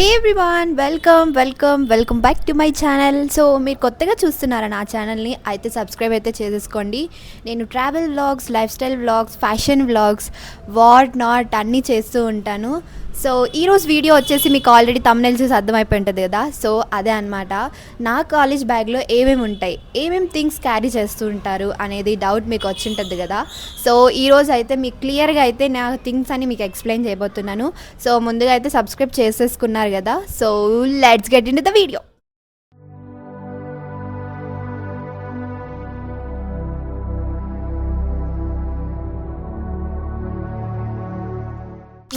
Hey everyone, welcome back to my channel. So మీరు కొత్తగా చూస్తున్నారా నా ఛానల్ని? అయితే సబ్స్క్రైబ్ అయితే చేసేసుకోండి. నేను travel vlogs, life style vlogs, fashion vlogs, what not అన్నీ చేస్తూ ఉంటాను. సో ఈరోజు వీడియో వచ్చేసి మీకు ఆల్రెడీ తమ్నెయిల్ చూసి అర్థమైపోయి ఉంటుంది కదా. సో అదే అనమాట, నా కాలేజ్ బ్యాగ్లో ఏమేమి ఉంటాయి, ఏమేమి థింగ్స్ క్యారీ చేస్తూ ఉంటారు అనేది డౌట్ మీకు వచ్చి ఉంటుంది కదా. సో ఈరోజు అయితే మీకు క్లియర్గా అయితే నా థింగ్స్ అని మీకు ఎక్స్ప్లెయిన్ చేయబోతున్నాను. సో ముందుగా అయితే సబ్స్క్రైబ్ చేసేసుకున్నారు కదా. So let's get in to the video.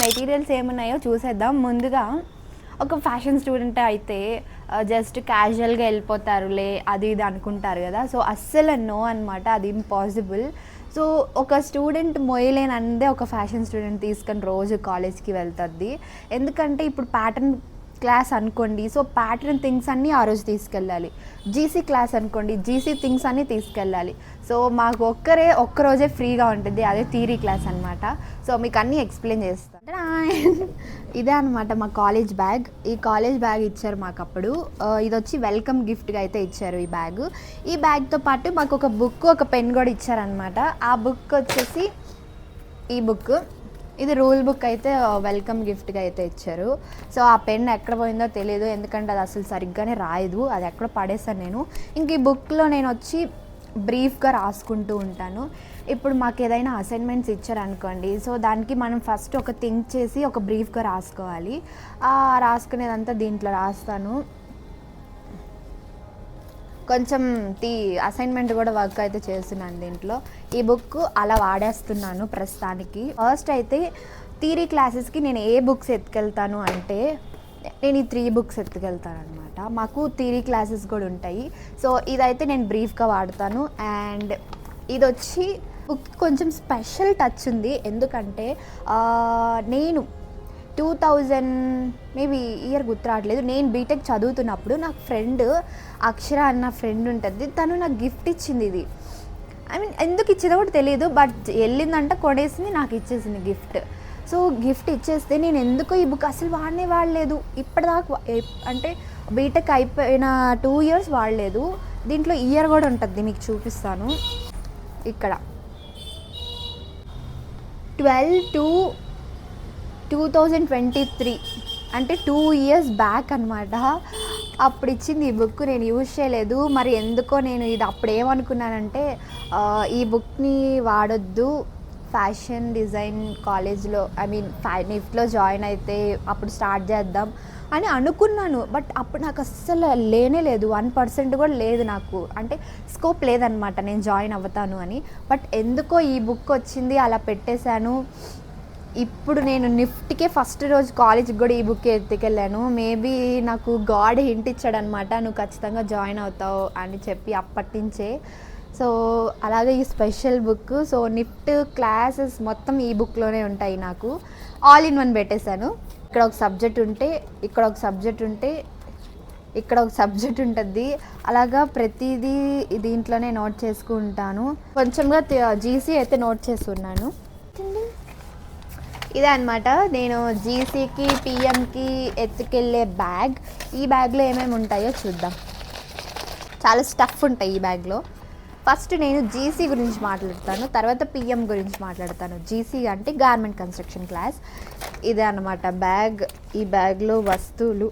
Materials ఏమున్నాయో చూసేద్దాం. ముందుగా ఒక ఫ్యాషన్ స్టూడెంట్ అయితే జస్ట్ క్యాజువల్గా వెళ్ళిపోతారులే అది ఇది అనుకుంటారు కదా. సో అస్సలు నో అనమాట, అది ఇంపాసిబుల్. సో ఒక స్టూడెంట్ మొయ్యలేనందే ఒక ఫ్యాషన్ స్టూడెంట్ తీసుకొని రోజు కాలేజ్కి వెళ్తుంది. ఎందుకంటే ఇప్పుడు ప్యాటర్న్ క్లాస్ అనుకోండి, సో ప్యాటర్న్ థింగ్స్ అన్నీ ఆ రోజు తీసుకెళ్ళాలి. జీసీ క్లాస్ అనుకోండి, జీసీ థింగ్స్ అన్నీ తీసుకెళ్ళాలి. సో మాకు ఒక్కరోజే ఫ్రీగా ఉంటుంది, అదే థియరీ క్లాస్ అనమాట. సో మీకు అన్నీ ఎక్స్ప్లెయిన్ చేస్తాను. ఇదే అనమాట మా కాలేజ్ బ్యాగ్. ఈ కాలేజ్ బ్యాగ్ ఇచ్చారు మాకు అప్పుడు. ఇది వచ్చి వెల్కమ్ గిఫ్ట్గా అయితే ఇచ్చారు ఈ బ్యాగ్. ఈ బ్యాగ్తో పాటు మాకు ఒక బుక్, ఒక పెన్ కూడా ఇచ్చారనమాట. ఆ బుక్ వచ్చేసి ఈ బుక్, ఇది రూల్ బుక్ అయితే వెల్కమ్ గిఫ్ట్గా అయితే ఇచ్చారు. సో ఆ పెన్ ఎక్కడ పోయిందో తెలియదు, ఎందుకంటే అది అసలు సరిగ్గానే రాయదు, అది ఎక్కడ పడేసాను నేను. ఇంక ఈ బుక్లో నేను వచ్చి బ్రీఫ్గా రాసుకుంటూ ఉంటాను. ఇప్పుడు మాకు ఏదైనా అసైన్మెంట్స్ ఇచ్చారనుకోండి, సో దానికి మనం ఫస్ట్ ఒక థింక్ చేసి ఒక బ్రీఫ్గా రాసుకోవాలి. రాసుకునేదంతా దీంట్లో రాస్తాను. కొంచెం అసైన్మెంట్ కూడా వర్క్ అయితే చేస్తున్నాను దీంట్లో. ఈ బుక్ అలా వాడేస్తున్నాను ప్రస్తుతానికి. ఫస్ట్ అయితే థియరీ క్లాసెస్కి నేను ఏ బుక్స్ ఎత్తుకెళ్తాను అంటే, నేను ఈ 3 బుక్స్ ఎత్తుకెళ్తాను అనమాట. మాకు థియరీ క్లాసెస్ కూడా ఉంటాయి. సో ఇదైతే నేను బ్రీఫ్గా వాడతాను. అండ్ ఇది వచ్చి బుక్ కొంచెం స్పెషల్ టచ్ ఉంది, ఎందుకంటే నేను 2000 మేబీ ఇయర్ గుర్తు రావట్లేదు, నేను బీటెక్ చదువుతున్నప్పుడు నాకు ఫ్రెండ్ అక్షర అన్న ఫ్రెండ్ ఉంటుంది, తను నాకు గిఫ్ట్ ఇచ్చింది. ఇది ఐ మీన్ ఎందుకు ఇచ్చిందో కూడా తెలియదు, బట్ వెళ్ళిందంట, కొనేసింది, నాకు ఇచ్చేసింది గిఫ్ట్. సో గిఫ్ట్ ఇచ్చేస్తే నేను ఎందుకో ఈ బుక్ అసలు వాడలేదు ఇప్పటిదాకా. అంటే బీటెక్ అయిపోయిన 2 years వాడలేదు. దీంట్లో ఇయర్ కూడా ఉంటుంది, మీకు చూపిస్తాను. ఇక్కడ 12/2/2023 అంటే 2 years బ్యాక్ అనమాట. అప్పుడు ఇచ్చింది ఈ బుక్, నేను యూజ్ చేయలేదు. మరి ఎందుకో నేను ఇది అప్పుడు ఏమనుకున్నానంటే, ఈ బుక్ని వాడొద్దు, ఫ్యాషన్ డిజైన్ కాలేజ్లో నిఫ్ట్లో జాయిన్ అయితే అప్పుడు స్టార్ట్ చేద్దాం అని అనుకున్నాను. బట్ అప్పుడు నాకు అస్సలు లేదు, 1% కూడా లేదు నాకు, అంటే స్కోప్ లేదనమాట నేను జాయిన్ అవుతాను అని. బట్ ఎందుకో ఈ బుక్ వచ్చింది, అలా పెట్టేశాను. ఇప్పుడు నేను నిఫ్ట్కే ఫస్ట్ రోజు కాలేజ్కి కూడా ఈ బుక్ ఎత్తుకెళ్ళాను. మేబీ నాకు గాడ్ హింట్ ఇచ్చాడనమాట, నువ్వు ఖచ్చితంగా జాయిన్ అవుతావు అని చెప్పి అప్పటి నుంచే. సో అలాగే ఈ special book, so NIFT classes మొత్తం ఈ బుక్లోనే ఉంటాయి. నాకు ఆల్ ఇన్ వన్ పెట్టేశాను. ఇక్కడ ఒక సబ్జెక్ట్ ఉంటే, ఇక్కడ ఒక సబ్జెక్ట్ ఉంటే, ఇక్కడ ఒక సబ్జెక్ట్ ఉంటుంది. అలాగా ప్రతిదీ దీంట్లోనే నోట్ చేసుకుంటాను. కొంచెంగా జీసీ అయితే నోట్ చేసుకున్నాను. ఇదే అనమాట నేను జీసీకి పిఎంకి ఎత్తుకెళ్ళే బ్యాగ్. ఈ బ్యాగ్లో ఏమేమి ఉంటాయో చూద్దాం. చాలా స్టఫ్ ఉంటాయి ఈ బ్యాగ్లో. ఫస్ట్ నేను జీసీ గురించి మాట్లాడతాను, తర్వాత పిఎం గురించి మాట్లాడతాను. జీసీ అంటే గార్మెంట్ కన్స్ట్రక్షన్ క్లాస్. ఇదే అనమాట బ్యాగ్. ఈ బ్యాగ్లో వస్తువులు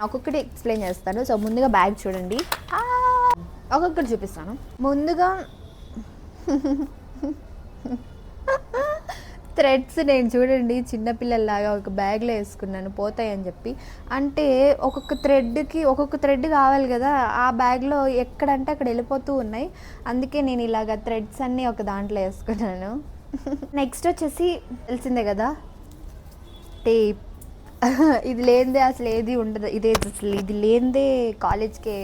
ఒక్కొక్కటి ఎక్స్ప్లెయిన్ చేస్తాను. సో ముందుగా బ్యాగ్ చూడండి, ఒక్కొక్కటి చూపిస్తాను. ముందుగా థ్రెడ్స్ నేను చూడండి చిన్నపిల్లల్లాగా ఒక బ్యాగ్లో వేసుకున్నాను, పోతాయని చెప్పి. అంటే ఒక్కొక్క థ్రెడ్ కావాలి కదా, ఆ బ్యాగ్లో ఎక్కడంటే అక్కడ వెళ్ళిపోతూ ఉన్నాయి. అందుకే నేను ఇలాగ థ్రెడ్స్ అన్నీ ఒక దాంట్లో వేసుకున్నాను. నెక్స్ట్ వచ్చేసి తెలిసిందే కదా, టేప్. ఇది లేనిదే అసలు ఏది ఉండదు. ఇది లేనిదే కాలేజ్కే,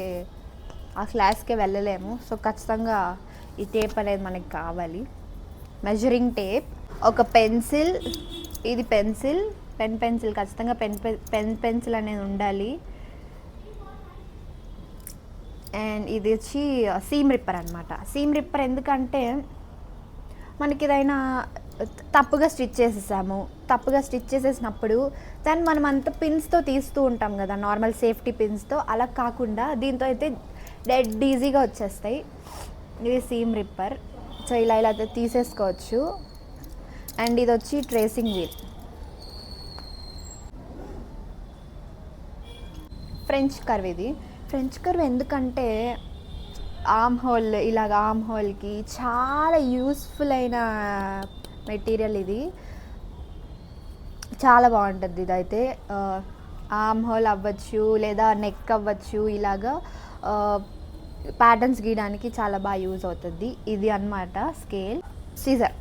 ఆ క్లాస్కే వెళ్ళలేము. సో ఖచ్చితంగా ఈ టేప్ అనేది మనకి కావాలి. మెజరింగ్ టేప్, ఒక పెన్సిల్, ఇది పెన్సిల్ ఖచ్చితంగా పెన్సిల్ అనేది ఉండాలి. అండ్ ఇది వచ్చి సీమ్ రిప్పర్ అనమాట. సీమ్ రిప్పర్ ఎందుకంటే మనకి ఏదైనా తప్పుగా స్టిచ్ చేసేసాము, తప్పుగా స్టిచ్ చేసేసినప్పుడు దాన్ని మనం అంత పిన్స్తో తీస్తూ ఉంటాం కదా, నార్మల్ సేఫ్టీ పిన్స్తో. అలా కాకుండా దీంతో అయితే డెడ్ ఈజీగా వచ్చేస్తాయి. ఇది సీమ్ రిప్పర్. సో ఇలా అయితే తీసేసుకోవచ్చు. అండ్ ఇది వచ్చి ట్రేసింగ్ వీల్. French curve. ఇది ఫ్రెంచ్ కర్వ్ ఎందుకంటే ఆర్మ్ హోల్, ఇలాగ ఆర్మ్ హోల్కి చాలా యూస్ఫుల్ అయిన మెటీరియల్. ఇది చాలా బాగుంటుంది. ఇదైతే ఆర్మ్ హోల్ అవ్వచ్చు లేదా నెక్ అవ్వచ్చు, ఇలాగా ప్యాటర్న్స్ గీయడానికి చాలా బాగా యూజ్ అవుతుంది. ఇది అన్నమాట స్కేల్. సిజర్,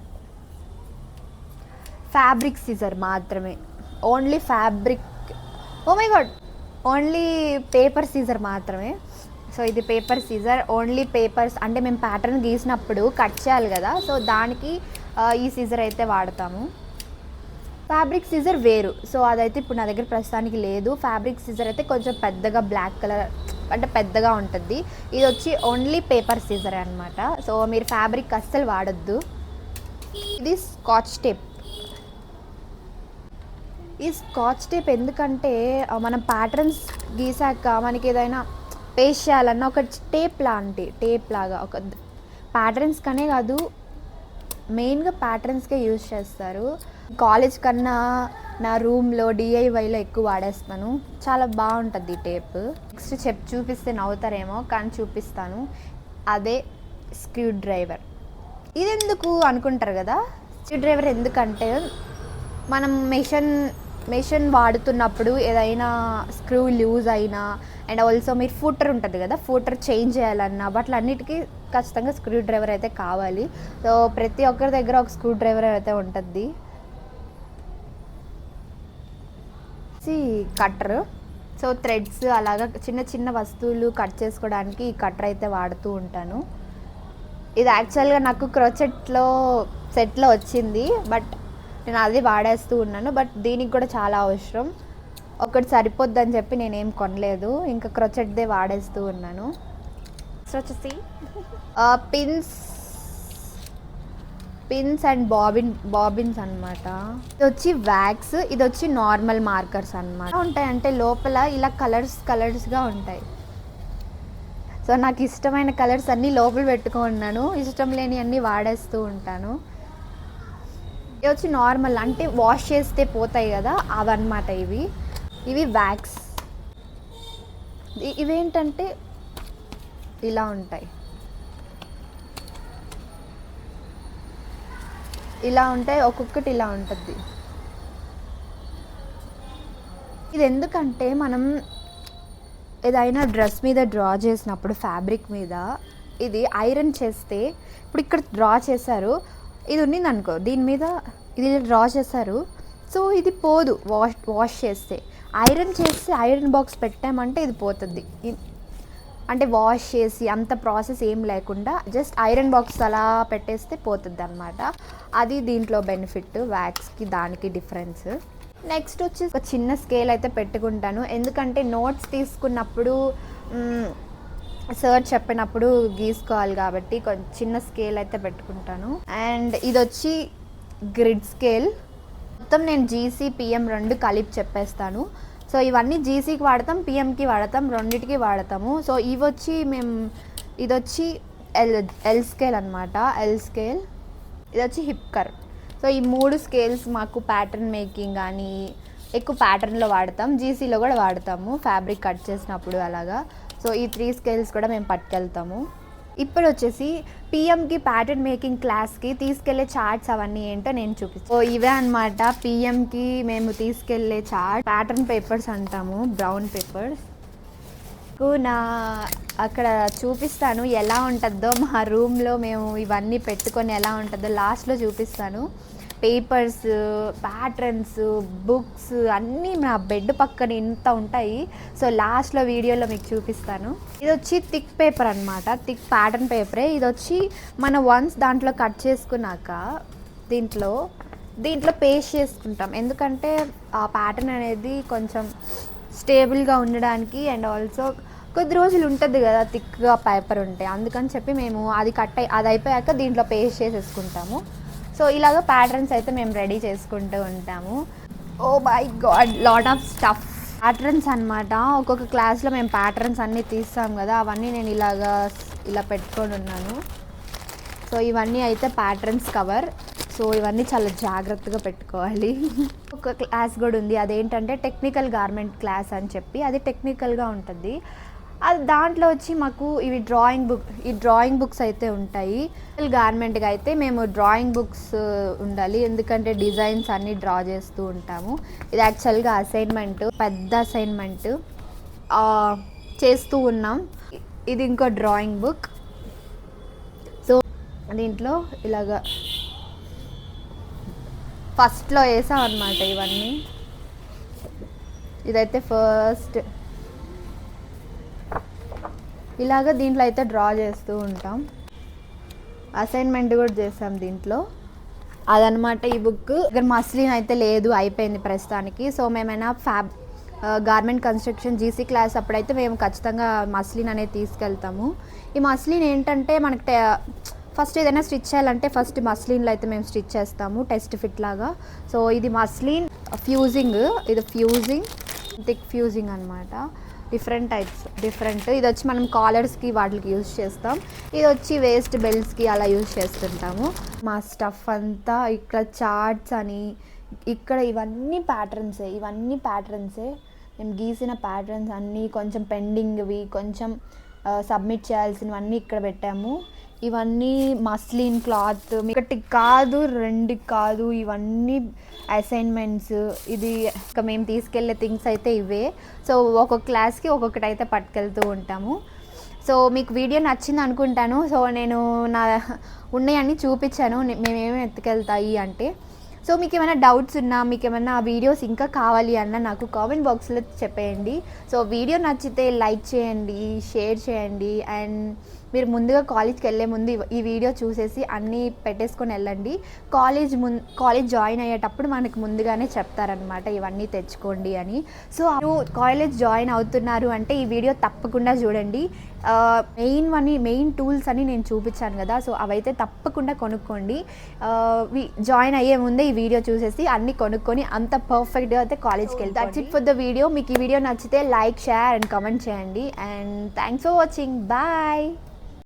ఫ్యాబ్రిక్ సిజర్ మాత్రమే, only fabric. Oh my god, only paper scissor మాత్రమే. సో ఇది పేపర్ సీజర్, ఓన్లీ పేపర్స్. అంటే మేము ప్యాటర్న్ గీసినప్పుడు కట్ చేయాలి కదా, సో దానికి ఈ సీజర్ అయితే వాడతాము. ఫ్యాబ్రిక్ సీజర్ వేరు, సో అదైతే ఇప్పుడు నా దగ్గర ప్రస్తుతానికి లేదు. ఫ్యాబ్రిక్ సీజర్ అయితే కొంచెం పెద్దగా బ్లాక్ కలర్, అంటే పెద్దగా ఉంటుంది. ఇది వచ్చి ఓన్లీ పేపర్ సీజర్ అనమాట. సో మీరు ఫ్యాబ్రిక్ అస్సలు వాడొద్దు. ఇది స్కాచ్ టేప్. ఈ స్కాచ్ టేప్ ఎందుకంటే మనం ప్యాటర్న్స్ గీసాక మనకి ఏదైనా పేస్ట్ చేయాలన్నా ఒక టేప్ లాగా ఒక ప్యాటర్న్స్ కనే కాదు, మెయిన్గా ప్యాటర్న్స్కే యూజ్ చేస్తారు. కాలేజ్ కన్నా నా రూమ్లో డిఐవైలో ఎక్కువ వాడేస్తాను. చాలా బాగుంటుంది ఈ టేప్. నెక్స్ట్ చూపిస్తే నవ్వుతారేమో కానీ చూపిస్తాను. అదే స్క్రూ డ్రైవర్. ఇది ఎందుకు అనుకుంటారు కదా, స్క్రూ డ్రైవర్ ఎందుకంటే మనం మెషిన్ వాడుతున్నప్పుడు ఏదైనా స్క్రూ లూజ్ అయినా, అండ్ ఆల్సో మీరు ఫూటర్ ఉంటుంది కదా, ఫూటర్ చేంజ్ చేయాలన్నా వాటిలన్నిటికీ ఖచ్చితంగా స్క్రూ డ్రైవర్ అయితే కావాలి. సో ప్రతి ఒక్కరి దగ్గర ఒక స్క్రూ డ్రైవర్ అయితే ఉంటుంది. కట్టర్. సో థ్రెడ్స్ అలాగా చిన్న చిన్న వస్తువులు కట్ చేసుకోవడానికి ఈ కట్టర్ అయితే వాడుతూ ఉంటాను. ఇది యాక్చువల్గా నాకు క్రోచెట్లో సెట్లో వచ్చింది, బట్ నేను అది వాడేస్తూ ఉన్నాను. బట్ దీనికి కూడా చాలా అవసరం, ఒకటి సరిపోద్దని చెప్పి నేనేం కొనలేదు, ఇంకా క్రోచెట్దే వాడేస్తూ ఉన్నాను. సో వచ్చేసి పిన్స్ అండ్ బాబిన్స్ అనమాట. ఇది వచ్చి వ్యాక్స్, ఇది వచ్చి నార్మల్ మార్కర్స్ అనమాట. ఉంటాయంటే లోపల ఇలా కలర్స్గా ఉంటాయి. సో నాకు ఇష్టమైన కలర్స్ అన్నీ లోపల పెట్టుకున్నాను, ఇష్టం లేని అన్నీ వాడేస్తూ ఉంటాను. ఇవి వచ్చి నార్మల్, అంటే వాష్ చేస్తే పోతాయి కదా అవన్నమాట. ఇవి వ్యాక్స్. ఇవేంటంటే ఇలా ఉంటాయి, ఒక్కొక్కటి ఇలా ఉంటుంది. ఇది ఎందుకంటే మనం ఏదైనా డ్రెస్ మీద డ్రా చేసినప్పుడు ఫ్యాబ్రిక్ మీద ఇది ఐరన్ చేస్తే, ఇప్పుడు ఇక్కడ డ్రా చేశారు, ఇది ఉన్నింది అనుకో, దీని మీద ఇది డ్రా చేశారు, సో ఇది పోదు. వాష్ చేస్తే, ఐరన్ చేస్తే ఐరన్ బాక్స్ పెట్టామంటే ఇది పోతుంది. అంటే వాష్ చేసి అంత ప్రాసెస్ ఏం లేకుండా జస్ట్ ఐరన్ బాక్స్ అలా పెట్టేస్తే పోతుంది అనమాట. అది దీంట్లో బెనిఫిట్, వ్యాక్స్కి దానికి డిఫరెన్స్. నెక్స్ట్ వచ్చి ఒక చిన్న స్కేల్ అయితే పెట్టుకుంటాను, ఎందుకంటే నోట్స్ తీసుకున్నప్పుడు సార్ చెప్పినప్పుడు గీసుకోవాలి కాబట్టి కొంచెం చిన్న స్కేల్ అయితే పెట్టుకుంటాను. అండ్ ఇది వచ్చి గ్రిడ్ స్కేల్. మొత్తం నేను జీసీ పిఎం రెండు కలిపి చెప్పేస్తాను. సో ఇవన్నీ జీసీకి వాడతాం, పిఎంకి వాడతాం, రెండింటికి వాడతాము. సో ఇది వచ్చి ఎల్ స్కేల్ అనమాట. L scale. ఇది వచ్చి హిప్ కర్వ్. సో ఈ మూడు స్కేల్స్ మాకు ప్యాటర్న్ మేకింగ్ కానీ ఎక్కువ ప్యాటర్న్లో వాడతాం, జీసీలో కూడా వాడతాము ఫ్యాబ్రిక్ కట్ చేసినప్పుడు అలాగా. సో ఈ 3 స్కేల్స్ కూడా మేము పట్టుకెళ్తాము. ఇప్పుడు వచ్చేసి పిఎంకి ప్యాటర్న్ మేకింగ్ క్లాస్కి తీసుకెళ్లే చార్ట్స్ అవన్నీ ఏంటో నేను చూపిస్తాను. సో ఇవే అనమాట పిఎంకి మేము తీసుకెళ్లే చార్ట్. ప్యాటర్న్ పేపర్స్ అంటాము, బ్రౌన్ పేపర్స్. అక్కడ చూపిస్తాను ఎలా ఉంటుందో, మా రూమ్లో మేము ఇవన్నీ పెట్టుకొని ఎలా ఉంటుందో లాస్ట్లో చూపిస్తాను. పేపర్స్, ప్యాటర్న్స్, బుక్స్ అన్నీ నా బెడ్ పక్కన ఇంత ఉంటాయి. సో లాస్ట్లో వీడియోలో మీకు చూపిస్తాను. ఇది వచ్చి థిక్ పేపర్ అనమాట, థిక్ ప్యాటర్న్ పేపరే. ఇది వచ్చి మనం వన్స్ దాంట్లో కట్ చేసుకున్నాక దీంట్లో పేస్ట్ చేసుకుంటాం, ఎందుకంటే ఆ ప్యాటర్న్ అనేది కొంచెం స్టేబుల్గా ఉండడానికి. అండ్ ఆల్సో కొద్ది రోజులు ఉంటుంది కదా థిక్గా పేపర్ ఉంటే, అందుకని చెప్పి మేము అది అయిపోయాక దీంట్లో పేస్ట్ చేసేసుకుంటాము. సో ఇలాగ ప్యాటర్న్స్ అయితే మేము రెడీ చేసుకుంటూ ఉంటాము. Oh my god, lot of stuff. Patterns అనమాట. ఒక్కొక్క క్లాస్లో మేము ప్యాటర్న్స్ అన్నీ తీస్తాం కదా, అవన్నీ నేను ఇలా పెట్టుకొని ఉన్నాను. సో ఇవన్నీ అయితే ప్యాటర్న్స్ కవర్. సో ఇవన్నీ చాలా జాగ్రత్తగా పెట్టుకోవాలి. ఒక క్లాస్ కూడా ఉంది, అదేంటంటే టెక్నికల్ గార్మెంట్ క్లాస్ అని చెప్పి, అది టెక్నికల్గా ఉంటుంది. అది దాంట్లో వచ్చి మాకు ఇవి డ్రాయింగ్ బుక్స్ అయితే ఉంటాయి. గార్మెంట్గా అయితే మేము డ్రాయింగ్ బుక్స్ ఉండాలి, ఎందుకంటే డిజైన్స్ అన్నీ డ్రా చేస్తూ ఉంటాము. ఇది యాక్చువల్గా అసైన్మెంట్, పెద్ద అసైన్మెంట్ చేస్తూ ఉన్నాం. ఇది ఇంకో డ్రాయింగ్ బుక్. సో దీంట్లో ఇలాగా ఫస్ట్లో వేసాం అన్నమాట ఇవన్నీ. ఇదైతే ఫస్ట్ ఇలాగ దీంట్లో అయితే డ్రా చేస్తూ ఉంటాం. అసైన్మెంట్ కూడా చేసాం దీంట్లో. అదనమాట ఈ బుక్. ఇక్కడ మస్లిన్ అయితే లేదు, అయిపోయింది ప్రస్తుతానికి. సో మేమైనా గార్మెంట్ కన్స్ట్రక్షన్ జీసీ క్లాస్ అప్పుడైతే మేము ఖచ్చితంగా మస్లిన్ అనేది తీసుకెళ్తాము. ఈ మస్లిన్ ఏంటంటే మనకి ఫస్ట్ ఏదైనా స్టిచ్ చేయాలంటే ఫస్ట్ మస్లిన్లో అయితే మేము స్టిచ్ చేస్తాము, టెస్ట్ ఫిట్ లాగా. సో ఇది మస్లిన్ ఫ్యూజింగ్, ఇది థిక్ ఫ్యూజింగ్ అనమాట. Different types. ఇది వచ్చి మనం కాలర్స్కి వాటికి యూజ్ చేస్తాం. ఇది వచ్చి వేస్ట్ బెల్ట్స్కి అలా యూజ్ చేస్తుంటాము. మా స్టఫ్ అంతా ఇక్కడ చార్ట్స్ అని, ఇక్కడ ఇవన్నీ ప్యాటర్న్సే మేము గీసిన ప్యాటర్న్స్ అన్నీ, కొంచెం పెండింగ్వి, కొంచెం సబ్మిట్ చేయాల్సినవన్నీ ఇక్కడ పెట్టాము. ఇవన్నీ మస్లిన్ క్లాత్, ఒకటి కాదు 2 కాదు, ఇవన్నీ అసైన్మెంట్స్. ఇది ఇంకా మేము తీసుకెళ్లే థింగ్స్ అయితే ఇవే. సో ఒక్కొక్క క్లాస్కి ఒక్కొక్కటి అయితే పట్టుకెళ్తూ ఉంటాము. సో మీకు వీడియో నచ్చింది అనుకుంటాను. సో నేను నా ఉన్నాయన్నీ చూపించాను మేమేమేమి ఎత్తుకెళ్తాయి అంటే. సో మీకు ఏమైనా డౌట్స్ ఉన్నా, మీకు ఏమైనా వీడియోస్ ఇంకా కావాలి అన్న నాకు కామెంట్ బాక్స్లో చెప్పేయండి. సో వీడియో నచ్చితే లైక్ చేయండి, షేర్ చేయండి. అండ్ మీరు ముందుగా కాలేజ్కి వెళ్ళే ముందు ఈ వీడియో చూసేసి అన్నీ పెట్టేసుకొని వెళ్ళండి. కాలేజ్ జాయిన్ అయ్యేటప్పుడు మనకు ముందుగానే చెప్తారనమాట ఇవన్నీ తెచ్చుకోండి అని. సో కాలేజ్ జాయిన్ అవుతున్నారు అంటే ఈ వీడియో తప్పకుండా చూడండి. మెయిన్ టూల్స్ అని నేను చూపించాను కదా, సో అవైతే తప్పకుండా కొనుక్కోండి. జాయిన్ అయ్యే ముందే ఈ వీడియో చూసేసి అన్నీ కొనుక్కొని అంత పర్ఫెక్ట్గా అయితే కాలేజ్కి వెళ్తాను. That's it for the video. మీకు ఈ వీడియో నచ్చితే లైక్, షేర్ అండ్ కామెంట్ చేయండి. And thanks for watching. Bye.